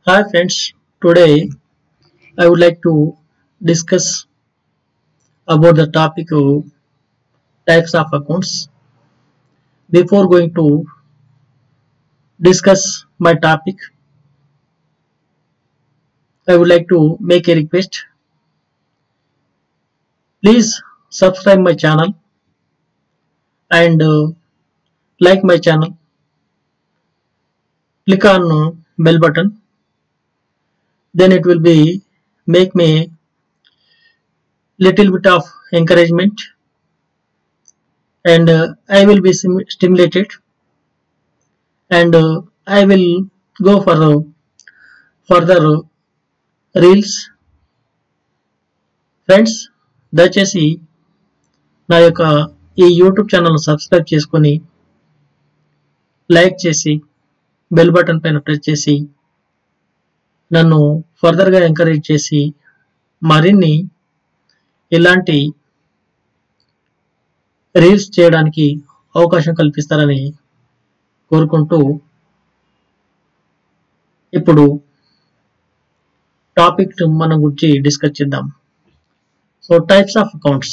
Hi friends, today I would like to discuss about the topic of types of accounts. Before going to discuss my topic, I would like to make a request. Please subscribe my channel and like my channel. Click on bell button. Then it will be make me little bit of encouragement and I will be stimulated and I will go for further reels. Friends దయచేసి నా యొక్క ఈ YouTube channel subscribe చేసుకొని like చేసి bell button పైన press చేసి నన్ను ఫర్దర్గా ఎంకరేజ్ చేసి మరిన్ని ఇలాంటి రీల్స్ చేయడానికి అవకాశం కల్పిస్తారని కోరుకుంటూ ఇప్పుడు టాపిక్ మనం గురించి డిస్కస్ చేద్దాం. So types of accounts.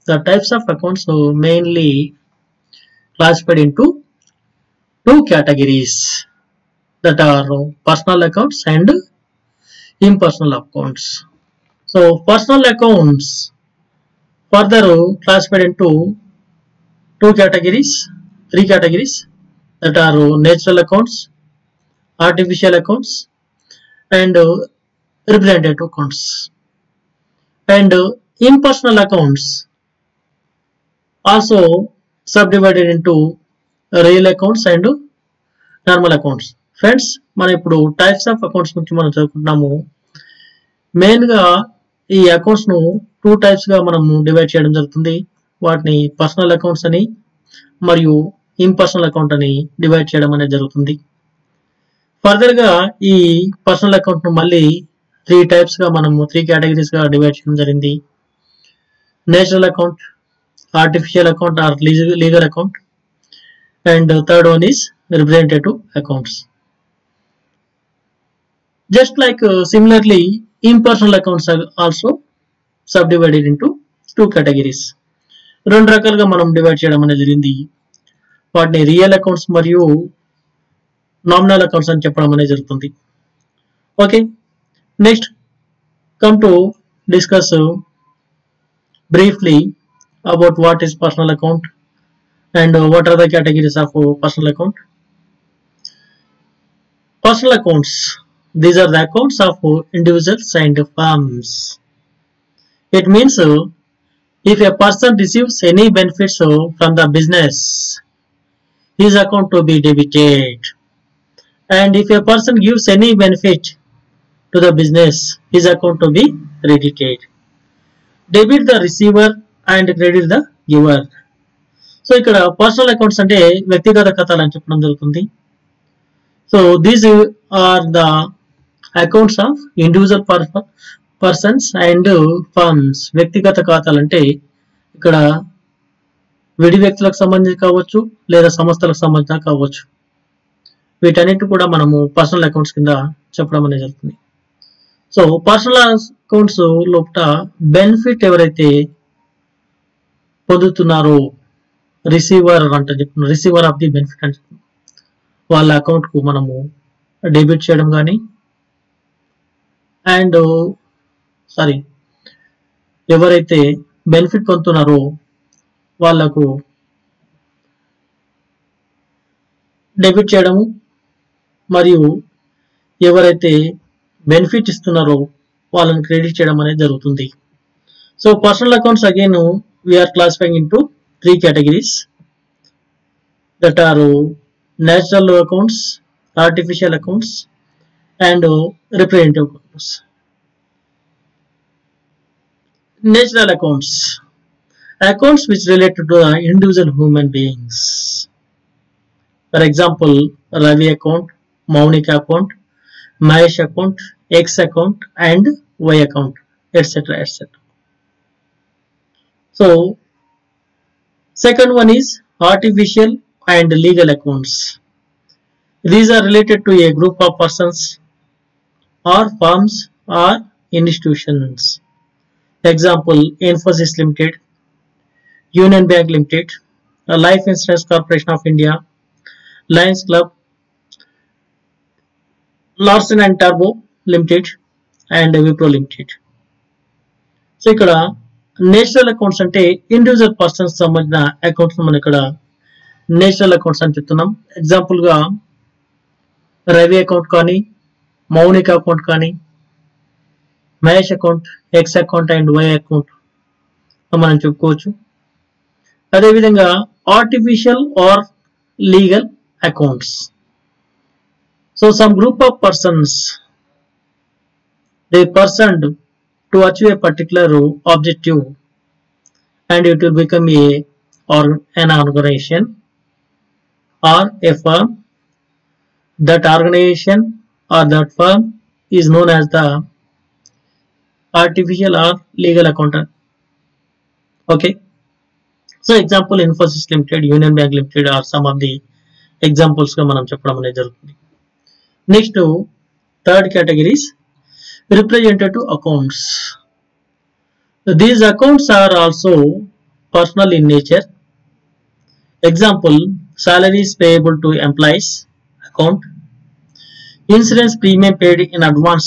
The types of accounts are mainly classified into two categories, that are personal accounts and impersonal accounts. So personal accounts further classified into three categories, that are natural accounts, artificial accounts and representative accounts. And impersonal accounts also subdivided into real accounts and normal accounts. Friends మనం ఇప్పుడు types of accounts గురించి మనం చదువుకుంటున్నాము. మెయిన్గా ఈ అకౌంట్స్ను two టైప్స్గా మనం divide చేయడం జరుగుతుంది. వాటిని పర్సనల్ అకౌంట్స్ అని మరియు ఇంపర్సనల్ అకౌంట్ అని డివైడ్ చేయడం అనేది జరుగుతుంది. ఫర్దర్గా ఈ పర్సనల్ అకౌంట్ను మళ్ళీ త్రీ టైప్స్గా మనము త్రీ కేటగిరీస్గా డివైడ్ చేయడం జరిగింది. Natural account, artificial account or legal account and third one is representative accounts. Just like similarly impersonal accounts also subdivided into two categories. రెండు రకాలుగా మనం డివైడ్ చేయడం అనేది జరిగింది. వాటిని రియల్ అకౌంట్స్ మరియు నామినల్ అకౌంట్స్ అని చెప్పడం అనేది జరుగుతుంది. Okay, next come to discuss briefly about what is personal account and what are the categories of personal account. Personal accounts, these are the accounts of individuals and firms. It means if a person receives any benefits from the business, his account to be debited, and if a person gives any benefit to the business, his account to be credited. Debit the receiver and credit the giver. So ఇక్కడ personal accounts అంటే వ్యక్తిగత ఖాతాలు అని చెప్పడం జరుగుతుంది. So these are the accounts of individual persons and firms. వ్యక్తిగత ఖాతాలు అంటే ఇక్కడ విడి వ్యక్తులకు సంబంధించి కావచ్చు లేదా సంస్థలకు సంబంధించిన కావచ్చు. వీటన్నిటి కూడా మనము పర్సనల్ అకౌంట్స్ కింద చెప్పడం అనేది జరుగుతుంది. సో పర్సనల్ అకౌంట్స్ లోపల బెనిఫిట్ ఎవరైతే పొందుతున్నారో రిసీవర్ అంటే చెప్తున్నారు, రిసీవర్ ఆఫ్ ది బెనిఫిట్ అని చెప్తున్నారు, వాళ్ళ అకౌంట్కు మనము డెబిట్ చేయడం కానీ అండ్ ఎవరైతే బెనిఫిట్ పొందుతున్నారో వాళ్ళకు డెబిట్ చేయడము మరియు ఎవరైతే బెనిఫిట్ ఇస్తున్నారో వాళ్ళని క్రెడిట్ చేయడం అనేది జరుగుతుంది. So personal accounts again we are classifying into three categories, that are natural accounts, artificial accounts and representative accounts. Natural accounts, accounts which relate to the individual human beings. For example, Ravi account, Maunika account, Mahesh account, X account and Y account, etc. etc. So second one is artificial and legal accounts. These are related to a group of persons or firms or institutions. Example, Infosys Limited, Union Bank Limited, Life Insurance Corporation of India, Lions Club, Larsen and Turbo Limited, and Wipro Limited. So ఇక్కడ national accounts అంటే individual persons సంబంధించిన accounts మనం ఇక్కడ national accounts అని చెప్తున్నాం. Example గా Ravi account కానీ, Mounika account కానీ, Mahesh account, X account and Y account మనం చెప్పుకోవచ్చు. అదేవిధంగా artificial or legal accounts. So some group of persons they pursued to achieve a particular objective and it will become an organization or a firm. That organization or that firm is known as the artificial or legal accountant. Okay, so example Infosys Limited, Union Bank Limited are some of the examples ga manam cheppadam anedi jarugutundi. Next, third category is representative accounts. These accounts are also personal in nature. Example, salaries payable to employees account, insurance premium paid in advance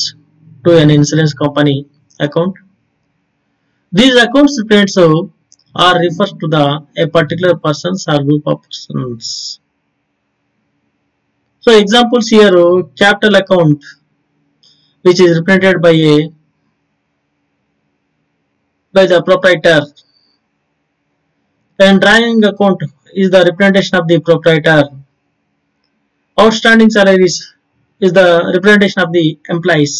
to an insurance company account. These accounts represents or refers to a particular persons or group of persons. So examples here, capital account, which is represented by the proprietor, and drawing account is the representation of the proprietor. Outstanding salaries is the representation of the employees,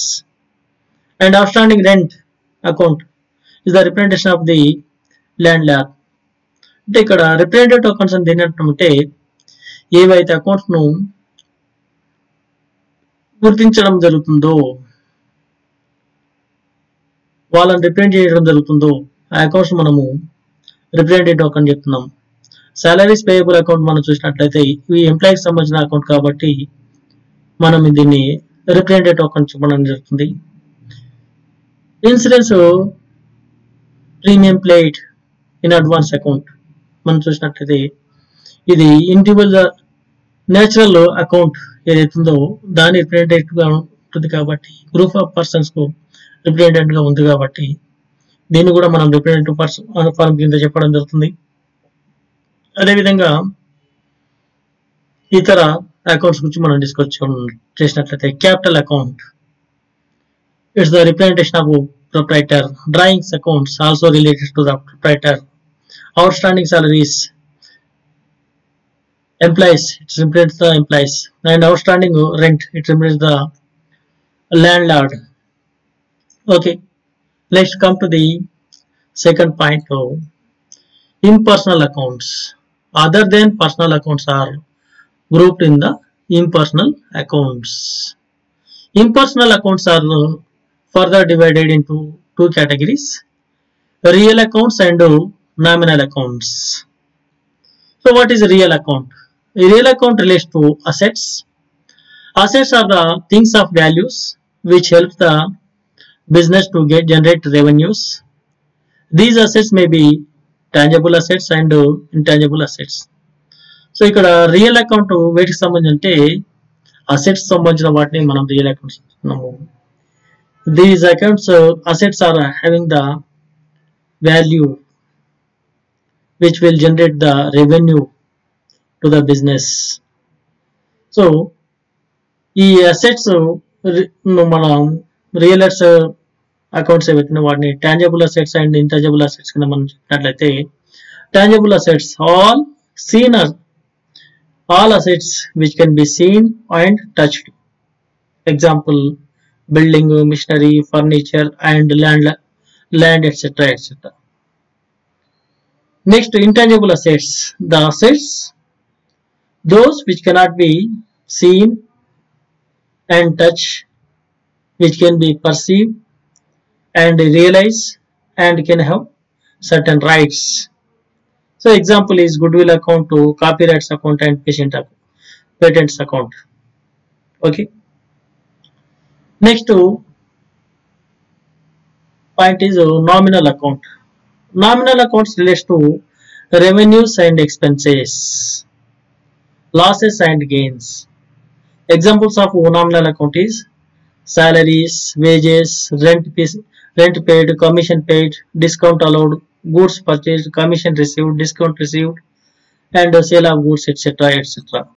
and outstanding rent account is the representation of the landlord. అంటే ఇక్కడ representative accounts అని దేనింటే ఏవైతే accounts ను గుర్తించడం జరుగుతుందో, వాళ్ళని represent చేయడం జరుగుతుందో ఆ అకౌంట్స్ మనము రిప్రజెంటేటివ్ అకౌంట్ చెప్తున్నాం. సాలరీస్ పేయబుల్ అకౌంట్ మనం చూసినట్లయితే ఇవి ఎంప్లాయీకి సంబంధించిన అకౌంట్ కాబట్టి మనం దీన్ని రిప్రజెంటేటివ్ అకౌంట్ చెప్పడం జరుగుతుంది. Insurance premium played in advance account మనం చూసినట్లయితే ఇది ఇండివిజువల్ నేచురల్ అకౌంట్ ఏదైతుందో దాని రిప్రజెంటేటివ్ గా ఉంటుంది కాబట్టి గ్రూప్ ఆఫ్ పర్సన్స్ కు రిప్రజెంటేటివ్ గా ఉంది కాబట్టి దీన్ని కూడా మనం రిప్రజెంటేటివ్ పర్సన్ ఫార్మ్ కింద చెప్పడం జరుగుతుంది. అదేవిధంగా ఇతర అకౌంట్స్ గురించి మనం డిస్కస్ చేసినట్లయితే capital account, it's the representation of proprietor. Drawings accounts also related to the proprietor. Outstanding salaries employees, it represents the employees, and outstanding rent, it represents the landlord. Okay, let's come to the second point of impersonal accounts. Other than personal accounts are grouped in the impersonal accounts. Impersonal accounts are further divided into two categories: real accounts and nominal accounts. So what is a real account? A real account relates to assets. Assets are the things of values which help the business to generate revenues. These assets may be tangible assets and intangible assets. So ఇక్కడ real account వేటికి సంబంధించి అంటే assets సంబంధించిన వాటిని మనం real accounts చెప్తున్నాము. These accounts assets are having the value which will generate the revenue to the business. So ఈ assets మనం రియల్ అకౌంట్స్ ఏవైతే వాటిని tangible assets and intangible assets కింద మనం చెప్పినట్లయితే tangible assets all assets which can be seen and touched. Example, building, machinery, furniture and land etc. Next, intangible assets. The assets, those which cannot be seen and touched, which can be perceived and realized and can have certain rights. So example is goodwill account, to copyrights account and patents account. Okay. Next point is nominal account. Nominal accounts relates to revenues and expenses, losses and gains. Examples of nominal account is salaries, wages, rent paid, commission paid, discount allowed, goods purchased, commission received, discount received, and sale of goods, etc. etc.